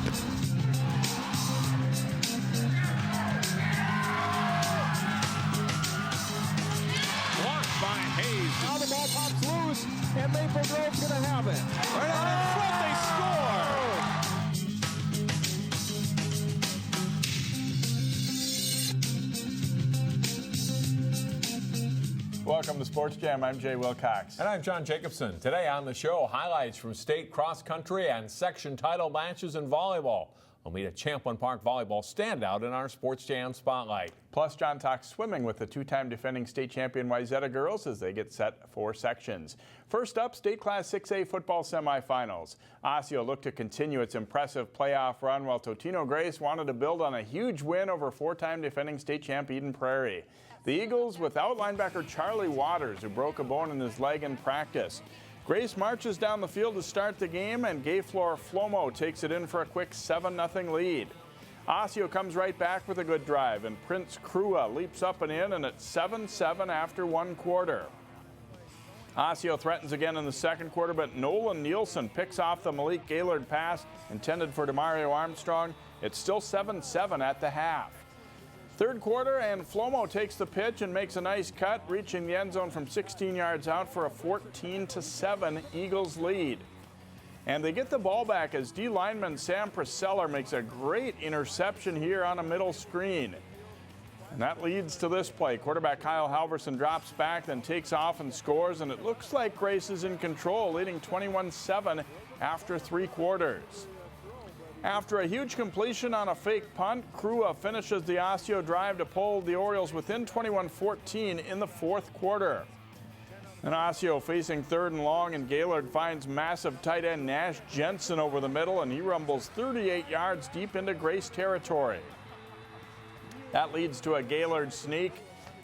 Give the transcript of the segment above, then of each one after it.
Blocked by Hayes. Now the ball pops loose, and Maple Grove's going to have it. Right out in front, they score. Welcome to Sports Jam. I'm Jay Wilcox. And I'm John Jacobson. Today on the show, highlights from state cross-country and section title matches in volleyball. We'll meet a Champlin Park volleyball standout in our Sports Jam Spotlight. Plus, John talks swimming with the two-time defending state champion Wayzata girls as they get set for sections. First up, state class 6A football semifinals. Osseo looked to continue its impressive playoff run, while Totino-Grace wanted to build on a huge win over four-time defending state champ Eden Prairie. The Eagles without linebacker Charlie Waters, who broke a bone in his leg in practice. Grace marches down the field to start the game, and Gayflor Flomo takes it in for a quick 7-0 lead. Osseo comes right back with a good drive, and Prince Crua leaps up and in, and it's 7-7 after one quarter. Osseo threatens again in the second quarter, but Nolan Nielsen picks off the Malik Gaylord pass intended for Demario Armstrong. It's still 7-7 at the half. Third quarter, and Flomo takes the pitch and makes a nice cut, reaching the end zone from 16 yards out for a 14-7 Eagles lead. And they get the ball back as D lineman Sam Priscilla makes a great interception here on a middle screen. And that leads to this play. Quarterback Kyle Halverson drops back, then takes off and scores, and it looks like Grace is in control, leading 21-7 after three quarters. After a huge completion on a fake punt, Crua finishes the Osseo drive to pull the Orioles within 21-14 in the fourth quarter. And Osseo facing third and long, and Gaylord finds massive tight end Nash Jensen over the middle, and he rumbles 38 yards deep into Grace territory. That leads to a Gaylord sneak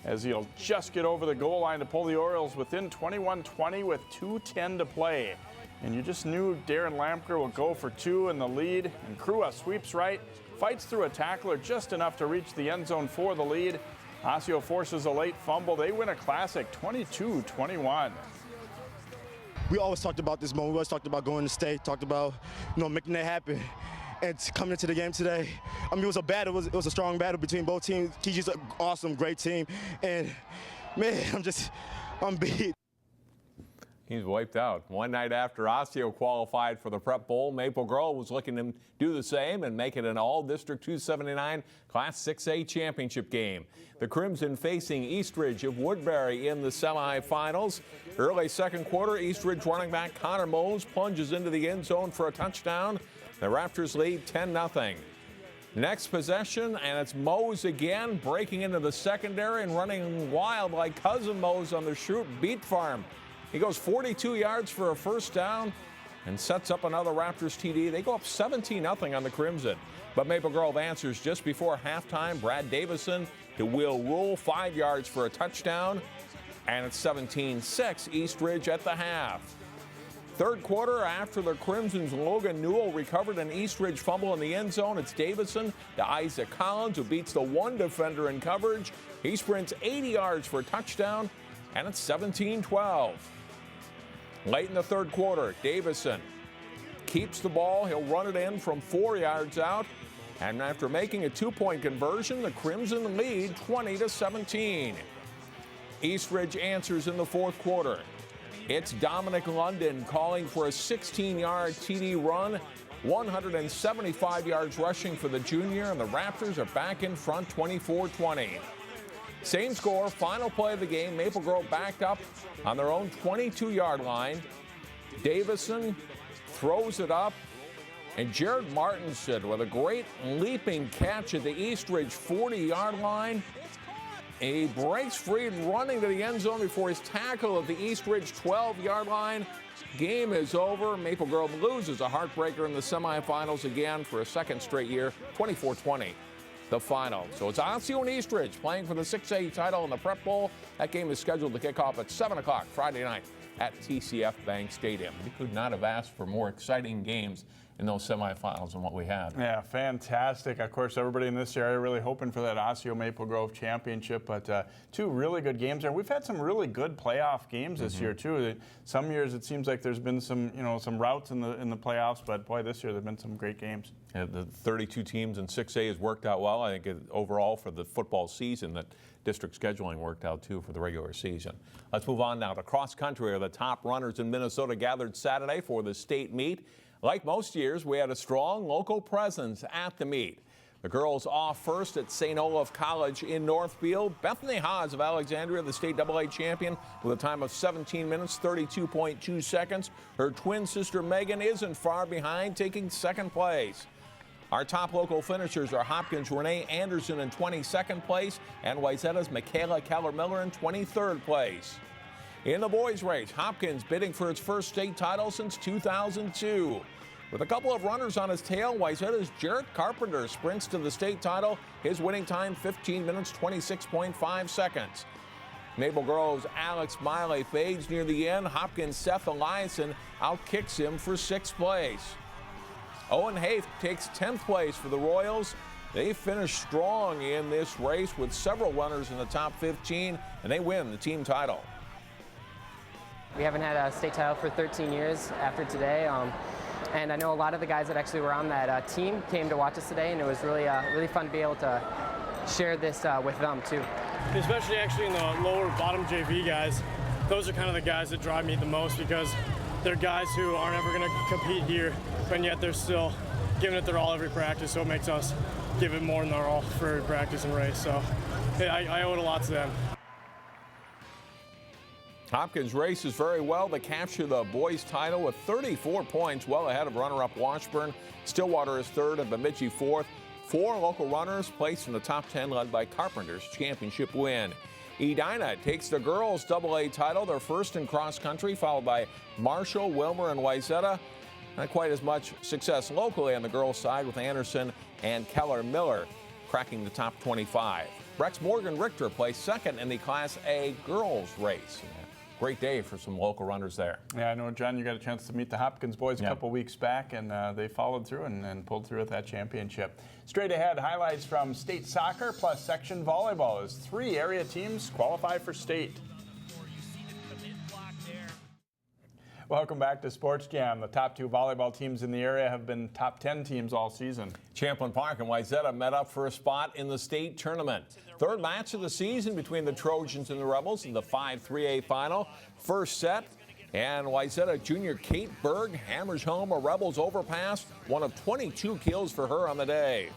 as he'll just get over the goal line to pull the Orioles within 21-20 with 2:10 to play. And you just knew Darren Lampker will go for two in the lead. And Crua sweeps right, fights through a tackler just enough to reach the end zone for the lead. Osseo forces a late fumble. They win a classic 22-21. We always talked about this moment. We always talked about going to state, talked about, making that happen. And coming into the game today, I mean, it was a battle. It was a strong battle between both teams. TG's an awesome, great team. And, man, I'm beat. He's wiped out. One night after Osseo qualified for the Prep Bowl, Maple Grove was looking to do the same and make it an all-district 279 Class 6A championship game. The Crimson facing Eastridge of Woodbury in the semifinals. Early second quarter, Eastridge running back Connor Mose plunges into the end zone for a touchdown. The Raptors lead 10-0. Next possession, and it's Mose again, breaking into the secondary and running wild like Cousin Mose on the shoot beat farm. He goes 42 yards for a first down and sets up another Raptors TD. They go up 17-0 on the Crimson. But Maple Grove answers just before halftime. Brad Davison to Will Rule, 5 yards for a touchdown. And it's 17-6 Eastridge at the half. Third quarter, after the Crimson's Logan Newell recovered an Eastridge fumble in the end zone, it's Davison to Isaac Collins, who beats the one defender in coverage. He sprints 80 yards for a touchdown, and it's 17-12. Late in the third quarter, Davison keeps the ball. He'll run it in from 4 yards out. And after making a two-point conversion, the Crimson lead 20-17. Eastridge answers in the fourth quarter. It's Dominic London calling for a 16-yard TD run, 175 yards rushing for the junior, and the Raptors are back in front 24-20. Same score, final play of the game. Maple Grove backed up on their own 22-yard line. Davison throws it up, and Jared Martinson with a great leaping catch at the Eastridge 40-yard line. He breaks free running to the end zone before his tackle at the Eastridge 12-yard line. Game is over. Maple Grove loses a heartbreaker in the semifinals again for a second straight year, 24-20. The final. So it's Osseo and Eastridge playing for the 6A title in the Prep Bowl. That game is scheduled to kick off at 7 o'clock Friday night at TCF Bank Stadium. We could not have asked for more exciting games in those semifinals than what we had. Yeah, fantastic. Of course, everybody in this area really hoping for that Osseo Maple Grove championship, but two really good games there. We've had some really good playoff games this year too. Some years it seems like there's been some, some routes in the playoffs, but boy, this year there've been some great games. Yeah, the 32 teams in 6A has worked out well. I think overall for the football season that district scheduling worked out too for the regular season. Let's move on now to cross country, where the top runners in Minnesota gathered Saturday for the state meet. Like most years, we had a strong local presence at the meet. The girls off first at St. Olaf College in Northfield. Bethany Haas of Alexandria, the state AA champion, with a time of 17 minutes, 32.2 seconds. Her twin sister Megan isn't far behind, taking second place. Our top local finishers are Hopkins' Jenae Alderson in 22nd place and Wayzata's Michaela Keller-Miller in 23rd place. In the boys' race, Hopkins bidding for its first state title since 2002. With a couple of runners on his tail, Wayzata's Jarrett Carpenter sprints to the state title. His winning time, 15 minutes, 26.5 seconds. Maple Grove's Alex Miley fades near the end. Hopkins' Seth Eliason outkicks him for 6th place. Owen Haith takes 10th place for the Royals. They finish strong in this race with several runners in the top 15, and they win the team title. We haven't had a state title for 13 years after today, and I know a lot of the guys that actually were on that team came to watch us today, and it was really fun to be able to share this with them too. Especially actually in the lower bottom JV guys, those are kind of the guys that drive me the most, because they're guys who aren't ever going to compete here, but yet they're still giving it their all every practice, so it makes us give it more than our all for every practice and race. So I owe it a lot to them. Hopkins races very well to capture the boys' title with 34 points, well ahead of runner-up Washburn. Stillwater is third and Bemidji fourth. 4 local runners placed in the top 10, led by Carpenter's championship win. Edina takes the girls' AA title, their first in cross country, followed by Marshall, Wilmer, and Wayzata. Not quite as much success locally on the girls' side, with Anderson and Keller-Miller cracking the top 25. Rex Morgan Richter placed second in the Class A girls' race. Great day for some local runners there. Yeah, I know, John, you got a chance to meet the Hopkins boys a couple weeks back, and they followed through and pulled through with that championship. Straight ahead, highlights from state soccer plus section volleyball as 3 area teams qualify for state. Welcome back to Sports Jam. The top 2 volleyball teams in the area have been top 10 teams all season. Champlin Park and Wayzata met up for a spot in the state tournament. Third match of the season between the Trojans and the Rebels in the 5-3A final. First set, and Wayzata junior Kate Berg hammers home a Rebels overpass, one of 22 kills for her on the day.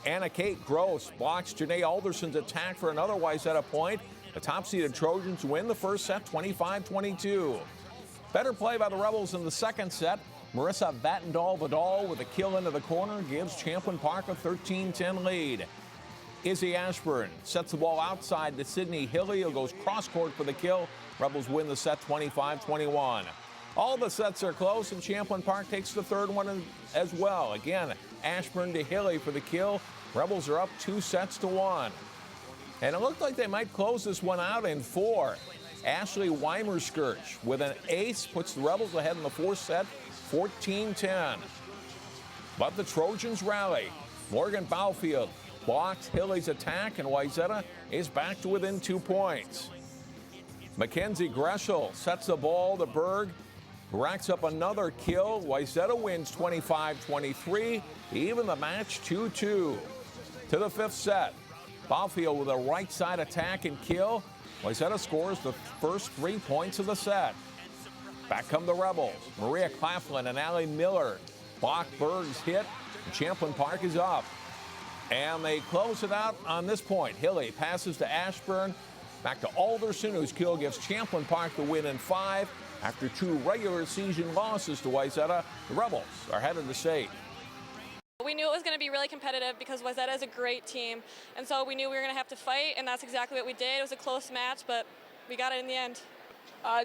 Anna Kate Gross blocks Jenae Alderson's attack for another Wayzata point. The top-seeded Trojans win the first set 25-22. Better play by the Rebels in the second set. Marissa Vattendahl-Vidal with a kill into the corner gives Champlin Park a 13-10 lead. Izzy Ashburn sets the ball outside to Sydney Hilly, who goes cross-court for the kill. Rebels win the set 25-21. All the sets are close, and Champlin Park takes the third one as well. Again, Ashburn to Hilly for the kill. Rebels are up 2-1. And it looked like they might close this one out in 4. Ashley Weimerskirch with an ace puts the Rebels ahead in the 4th set, 14-10. But the Trojans rally. Morgan Baufield blocks Hilly's attack, and Wayzata is back to within 2 points. Mackenzie Greshel sets the ball to Berg, who racks up another kill. Wayzata wins 25-23, even the match 2-2. To the 5th set, Baufield with a right side attack and kill. Wayzata scores the first 3 points of the set. Back come the Rebels. Maria Claflin and Allie Miller block Berg's hit, and Champlin Park is up. And they close it out on this point. Hilly passes to Ashburn. Back to Alderson, whose kill gives Champlin Park the win in 5. After 2 regular season losses to Wayzata, the Rebels are headed to state. We knew it was going to be really competitive because Wayzata is a great team, and so we knew we were going to have to fight, and that's exactly what we did. It was a close match, but we got it in the end.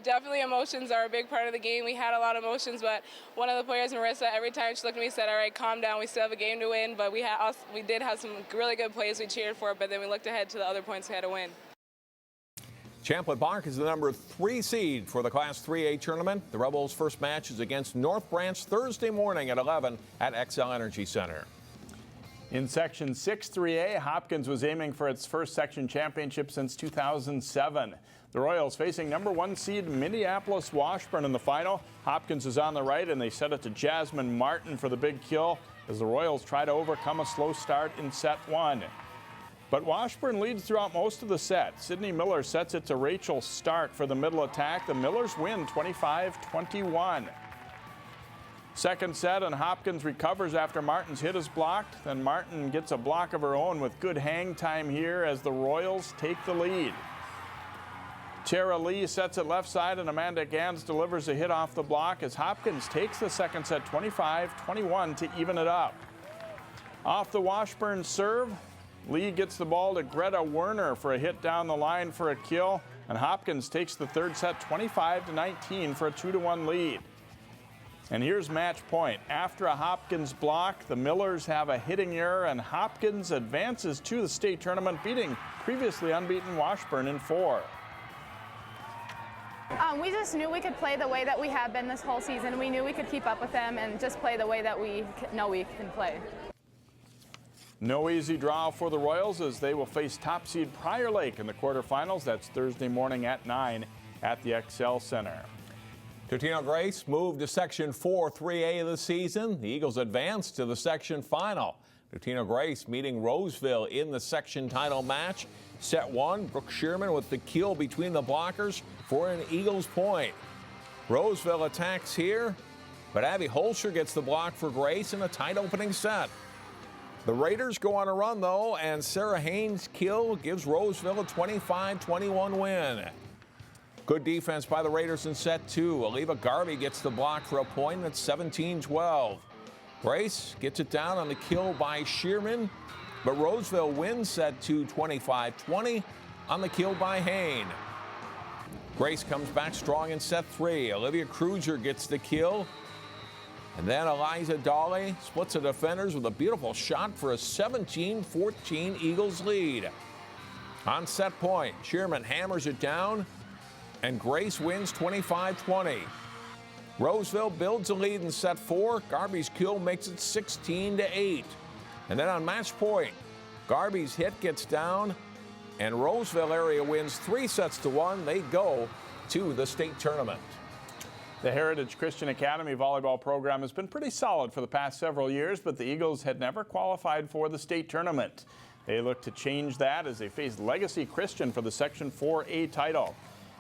Definitely emotions are a big part of the game. We had a lot of emotions, but one of the players, Marissa, every time she looked at me, said, all right, calm down, we still have a game to win, but we did have some really good plays we cheered for, but then we looked ahead to the other points we had to win. Champlin Park is the number 3 seed for the Class 3A tournament. The Rebels' first match is against North Branch Thursday morning at 11 at XL Energy Center. In Section 6-3A, Hopkins was aiming for its first section championship since 2007. The Royals facing number 1 seed Minneapolis Washburn in the final. Hopkins is on the right, and they set it to Jasmine Martin for the big kill as the Royals try to overcome a slow start in set 1. But Washburn leads throughout most of the set. Sydney Miller sets it to Rachel Stark for the middle attack. The Millers win 25-21. Second set, and Hopkins recovers after Martin's hit is blocked. Then Martin gets a block of her own with good hang time here as the Royals take the lead. Tara Lee sets it left side, and Amanda Gans delivers a hit off the block as Hopkins takes the second set 25-21 to even it up. Off the Washburn serve, Lee gets the ball to Greta Werner for a hit down the line for a kill, and Hopkins takes the third set 25-19 for a 2-1 lead. And here's match point. After a Hopkins block, the Millers have a hitting error, and Hopkins advances to the state tournament, beating previously unbeaten Washburn in 4. We just knew we could play the way that we have been this whole season. We knew we could keep up with them and just play the way that we know we can play. No easy draw for the Royals as they will face top seed Prior Lake in the quarterfinals. That's Thursday morning at 9 at the XL Center. Totino-Grace moved to Section 4 3A of the season. The Eagles advanced to the section final. Totino-Grace meeting Roseville in the section title match. Set 1, Brooke Shearman with the kill between the blockers for an Eagles point. Roseville attacks here, but Abby Holscher gets the block for Grace in a tight opening set. The Raiders go on a run, though, and Sarah Haynes' kill gives Roseville a 25-21 win. Good defense by the Raiders in set 2. Aliva Garvey gets the block for a point at 17-12. Grace gets it down on the kill by Shearman, but Roseville wins set 2 25-20 on the kill by Hayne. Grace comes back strong in set 3. Olivia Kruger gets the kill. And then Eliza Dolly splits the defenders with a beautiful shot for a 17-14 Eagles lead. On set point, Shearman hammers it down, and Grace wins 25-20. Roseville builds a lead in set 4. Garvey's kill makes it 16-8. And then on match point, Garvey's hit gets down, and Roseville area wins 3-1. They go to the state tournament. The Heritage Christian Academy volleyball program has been pretty solid for the past several years, but the Eagles had never qualified for the state tournament. They look to change that as they face Legacy Christian for the Section 4A title.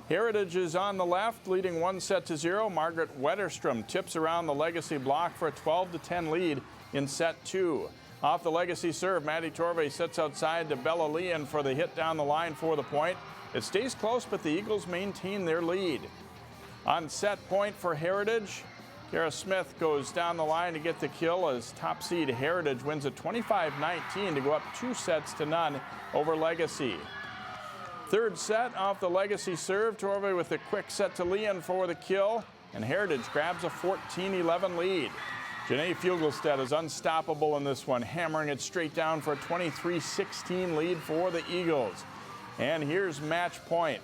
Heritage is on the left, leading 1-0. Margaret Wetterstrom tips around the Legacy block for a 12-10 lead in set 2. Off the Legacy serve, Maddie Torvey sets outside to Bella Leon for the hit down the line for the point. It stays close, but the Eagles maintain their lead. On set point for Heritage, Kara Smith goes down the line to get the kill as top seed Heritage wins at 25-19 to go up 2-0 over Legacy. Third set off the Legacy serve, Torvey with a quick set to Leon for the kill, and Heritage grabs a 14-11 lead. Jenae Fugelstedt is unstoppable in this one, hammering it straight down for a 23-16 lead for the Eagles. And here's match point.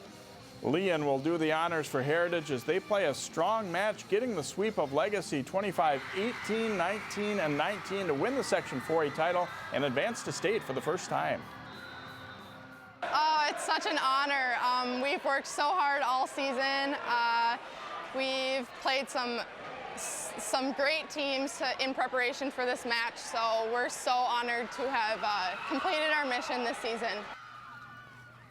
Leon will do the honors for Heritage as they play a strong match, getting the sweep of Legacy 25-18, 19, and 19 to win the Section 4A title and advance to state for the first time. Oh, it's such an honor. We've worked so hard all season. We've played some great teams in preparation for this match, so we're so honored to have completed our mission this season.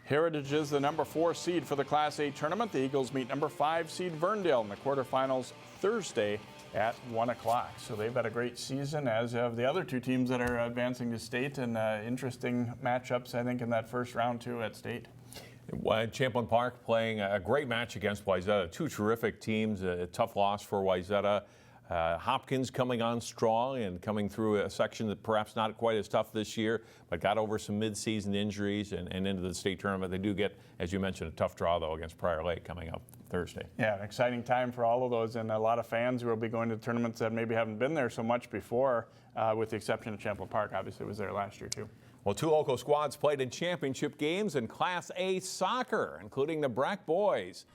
Heritage is the number 4 seed for the Class A tournament. The Eagles meet number 5 seed Verndale in the quarterfinals Thursday at 1 o'clock. So they've had a great season, as have the other 2 teams that are advancing to state, and interesting matchups, I think, in that first round, too, at state. Champlin Park playing a great match against Wayzata. 2 terrific teams, a tough loss for Wayzata. Hopkins coming on strong and coming through a section that perhaps not quite as tough this year, but got over some mid-season injuries and into the state tournament. They do get, as you mentioned, a tough draw, though, against Prior Lake coming up Thursday. Yeah, an exciting time for all of those, and a lot of fans who will be going to tournaments that maybe haven't been there so much before, with the exception of Champlin Park, obviously was there last year, too. Well, 2 local squads played in championship games in Class A soccer, including the Breck boys.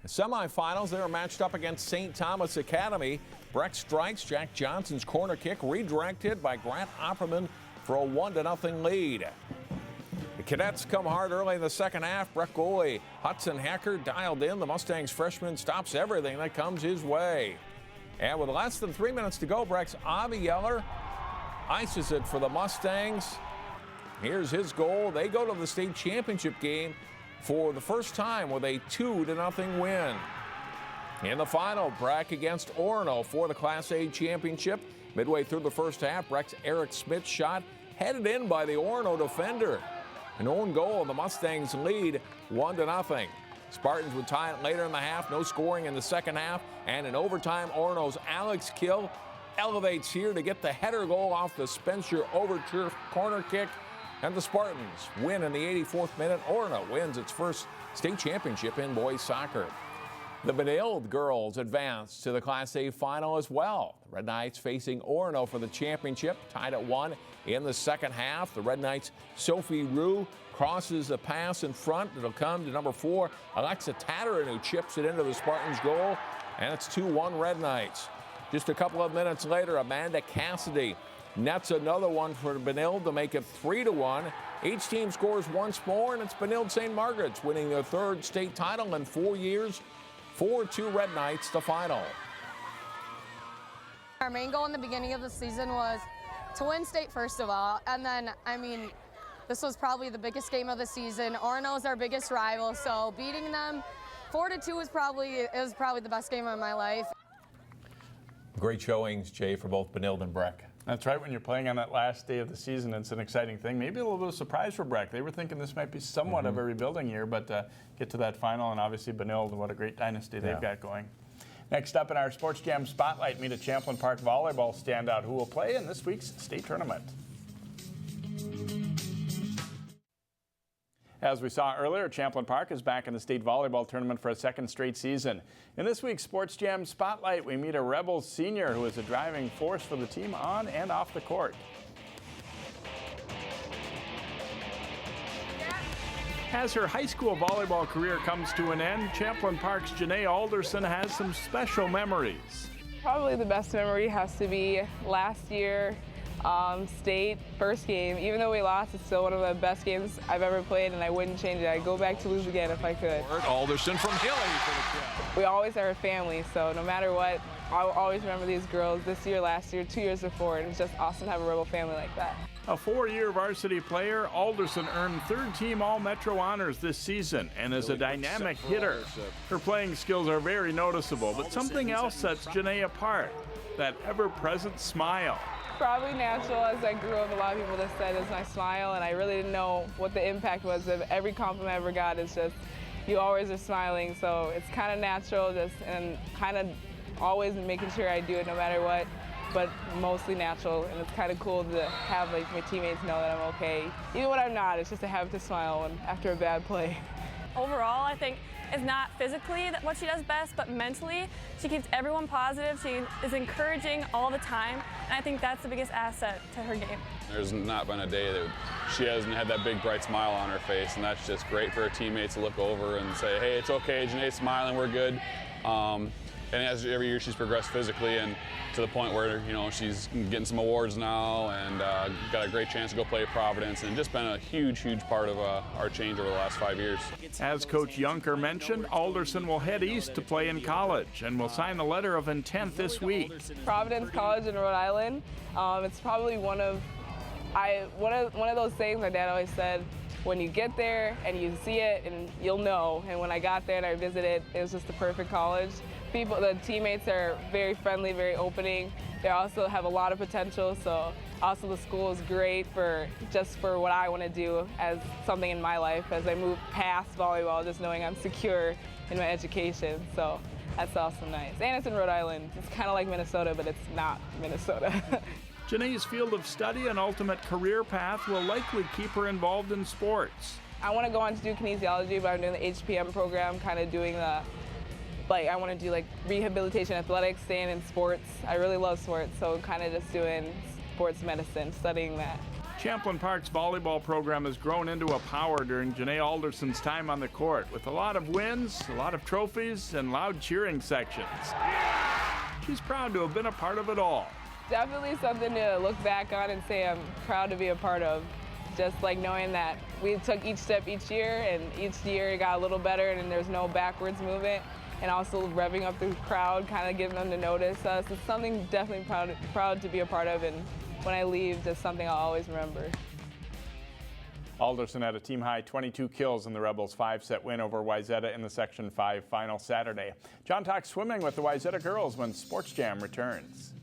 The semifinals, they were matched up against St. Thomas Academy. Breck strikes Jack Johnson's corner kick, redirected by Grant Opperman for a 1-0 lead. The Cadets come hard early in the second half. Breck goalie Hudson Hacker dialed in. The Mustangs freshman stops everything that comes his way. And with less than 3 minutes to go, Breck's Avi Yeller ices it for the Mustangs. Here's his goal. They go to the state championship game for the first time with a 2-0 win. In the final, Breck against Orono for the Class A championship. Midway through the first half, Breck's Eric Smith shot headed in by the Orono defender. An own goal, and the Mustangs lead 1-0. Spartans would tie it later in the half. No scoring in the second half. And in overtime, Orono's Alex Kill elevates here to get the header goal off the Spencer Overturf corner kick. And the Spartans win in the 84th minute. Orono wins its first state championship in boys soccer. The Benilde girls advance to the Class A final as well. The Red Knights facing Orono for the championship, tied at 1 in the second half. The Red Knights' Sophie Rue crosses the pass in front. It'll come to number 4, Alexa Tatterin, who chips it into the Spartans' goal. And it's 2-1 Red Knights. Just a couple of minutes later, Amanda Cassidy nets another one for Benilde to make it 3-1. Each team scores once more, and it's Benilde St. Margaret's winning their 3rd state title in 4 years. 4-2 Red Knights, the final. Our main goal in the beginning of the season was to win state first of all, and then, this was probably the biggest game of the season. Orono is our biggest rival, so beating them 4-2 was probably the best game of my life. Great showings, Jay, for both Benilde and Breck. That's right. When you're playing on that last day of the season, it's an exciting thing. Maybe a little bit of surprise for Breck. They were thinking this might be somewhat of a rebuilding year, but get to that final, and obviously Benilde, what a great dynasty they've got going. Next up in our Sports Jam Spotlight, meet a Champlin Park volleyball standout who will play in this week's state tournament. As we saw earlier, Champlin Park is back in the state volleyball tournament for a 2nd straight season. In this week's Sports Jam Spotlight, we meet a Rebels senior who is a driving force for the team on and off the court. As her high school volleyball career comes to an end, Champlin Park's Jenae Alderson has some special memories. Probably the best memory has to be last year. State first game. Even though we lost, it's still one of the best games I've ever played, and I wouldn't change it. I'd go back to lose again if I could. Alderson from Hilly for the kill. We always are a family, so no matter what, I'll always remember these girls this year, last year, 2 years before, and it's just awesome to have a Rebel family like that. A 4-year varsity player, Alderson earned 3rd team All-Metro honors this season and is a dynamic hitter. Her playing skills are very noticeable, but something else sets Jenae apart, that ever-present smile. Probably natural. As I grew up, a lot of people just said it's my smile, and I really didn't know what the impact was of every compliment I ever got. It's just, you always are smiling, so it's kind of natural, and kind of always making sure I do it no matter what, but mostly natural, and it's kind of cool to have my teammates know that I'm okay. Even when I'm not, it's just a habit to smile after a bad play. Overall, I think it's not physically what she does best, but mentally, she keeps everyone positive. She is encouraging all the time, and I think that's the biggest asset to her game. There's not been a day that she hasn't had that big bright smile on her face, and that's just great for her teammates to look over and say, hey, it's okay, Jenae's smiling, we're good. And as every year she's progressed physically, and to the point where she's getting some awards now, and got a great chance to go play at Providence, and just been a huge part of our change over the last 5 years. As Coach Junker mentioned, Alderson will head east to play in college and will sign the letter of intent this week. Providence College in Rhode Island. It's probably one of those things my dad always said. When you get there and you see it, and you'll know. And when I got there and I visited, it was just the perfect college. The teammates are very friendly, very opening. They also have a lot of potential, so also the school is great for what I want to do as something in my life as I move past volleyball, just knowing I'm secure in my education. So that's also nice. And it's in Rhode Island. It's kind of like Minnesota, but it's not Minnesota. Jenae's field of study and ultimate career path will likely keep her involved in sports. I want to go on to do kinesiology, but I'm doing the HPM program, kind of doing I want to do rehabilitation athletics, staying in sports. I really love sports, so kind of just doing sports medicine, studying that. Champlin Park's volleyball program has grown into a power during Jenae Alderson's time on the court, with a lot of wins, a lot of trophies, and loud cheering sections. She's proud to have been a part of it all. Definitely something to look back on and say I'm proud to be a part of. Just like knowing that we took each step each year, and each year it got a little better and there's no backwards movement. And also revving up the crowd, kind of getting them to notice us. It's something definitely proud to be a part of, and when I leave, just something I'll always remember. Alderson had a team-high 22 kills in the Rebels' 5-set win over Wayzata in the Section 5 final Saturday. John talks swimming with the Wayzata girls when Sports Jam returns.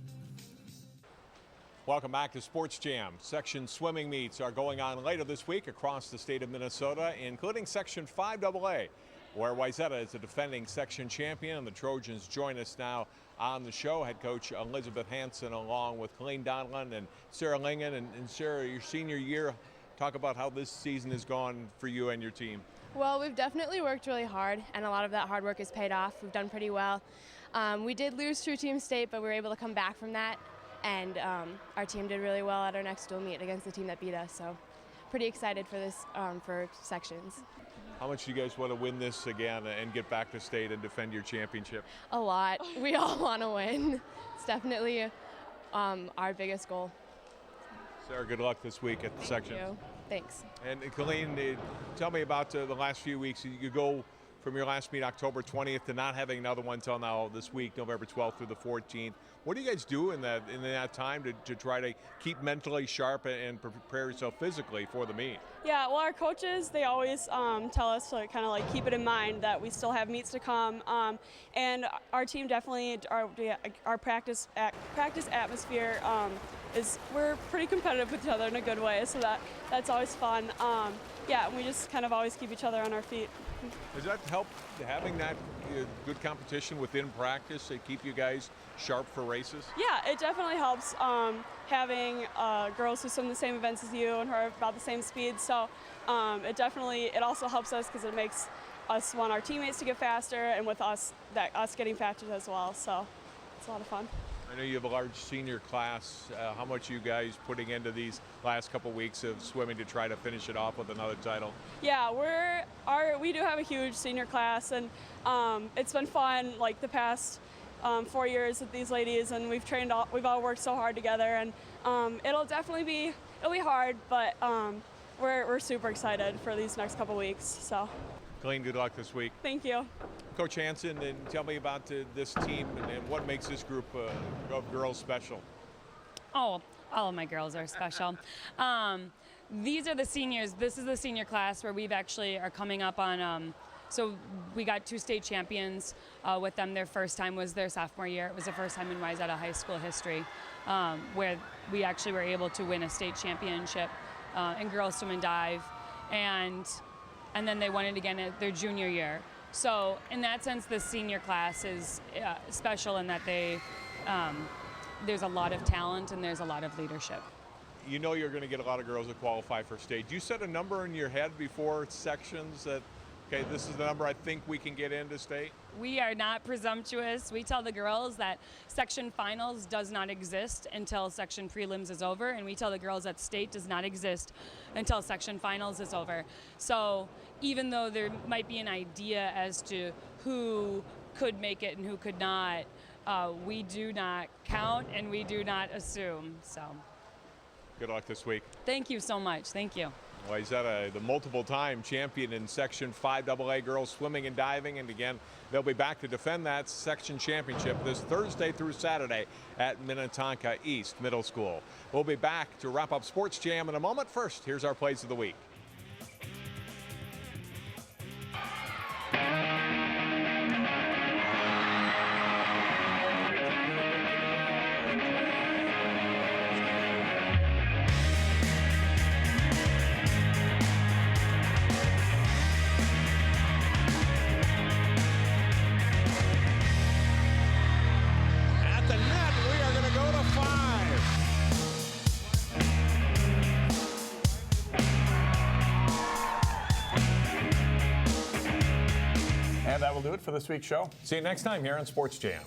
Welcome back to Sports Jam. Section swimming meets are going on later this week across the state of Minnesota, including Section 5AA, where Wayzata is the defending section champion, and the Trojans join us now on the show. Head coach Elizabeth Hansen, along with Colleen, Donlin, and Sarah Lingen. And Sarah, your senior year, talk about how this season has gone for you and your team. Well, we've definitely worked really hard, and a lot of that hard work has paid off. We've done pretty well. We did lose to Team State, but we were able to come back from that, and our team did really well at our next dual meet against the team that beat us. So pretty excited for this, for sections. How much do you guys want to win this again and get back to state and defend your championship? A lot. We all want to win. It's definitely our biggest goal. Sarah, good luck this week at the sections. Thank you. Thanks. And Colleen, tell me about the last few weeks. You go from your last meet October 20th to not having another one until now this week, November 12th through the 14th. What do you guys do in that time to try to keep mentally sharp and prepare yourself physically for the meet? Yeah, well, our coaches, they always tell us to kind of like keep it in mind that we still have meets to come. And our team definitely, our practice atmosphere we're pretty competitive with each other in a good way, so that's always fun. Yeah, we just kind of always keep each other on our feet. Does that help, having that good competition within practice, to keep you guys sharp for races? Yeah, it definitely helps having girls who swim the same events as you and who are about the same speed. So it also helps us because it makes us want our teammates to get faster, and with us getting faster as well. So it's a lot of fun. I know you have a large senior class. How much are you guys putting into these last couple weeks of swimming to try to finish it off with another title? Yeah, we do have a huge senior class, and it's been fun like the past 4 years with these ladies, and we've all worked so hard together, and it'll be hard, but we're super excited for these next couple weeks. So. Colleen, good luck this week. Thank you. Coach Hansen, and tell me about this team and what makes this group of girls special. Oh, all of my girls are special. These are the seniors. This is the senior class where we've actually are coming up on, so we got 2 state champions with them. Their first time was their sophomore year. It was the first time in Wayzata high school history where we actually were able to win a state championship in girls swim and dive. And then they won it again at their junior year. So in that sense, the senior class is special in that there's a lot of talent and there's a lot of leadership. You know you're going to get a lot of girls that qualify for state. Do you set a number in your head before sections that, okay, this is the number I think we can get into state? We are not presumptuous. We tell the girls that section finals does not exist until section prelims is over, and we tell the girls that state does not exist until section finals is over. So even though there might be an idea as to who could make it and who could not, we do not count and we do not assume. So good luck this week. Thank you so much. Thank you. Wayzata, the multiple-time champion in Section 5AA girls swimming and diving, and again, they'll be back to defend that section championship this Thursday through Saturday at Minnetonka East Middle School. We'll be back to wrap up Sports Jam in a moment. First, here's our plays of the week. And that will do it for this week's show. See you next time here on Sports Jam.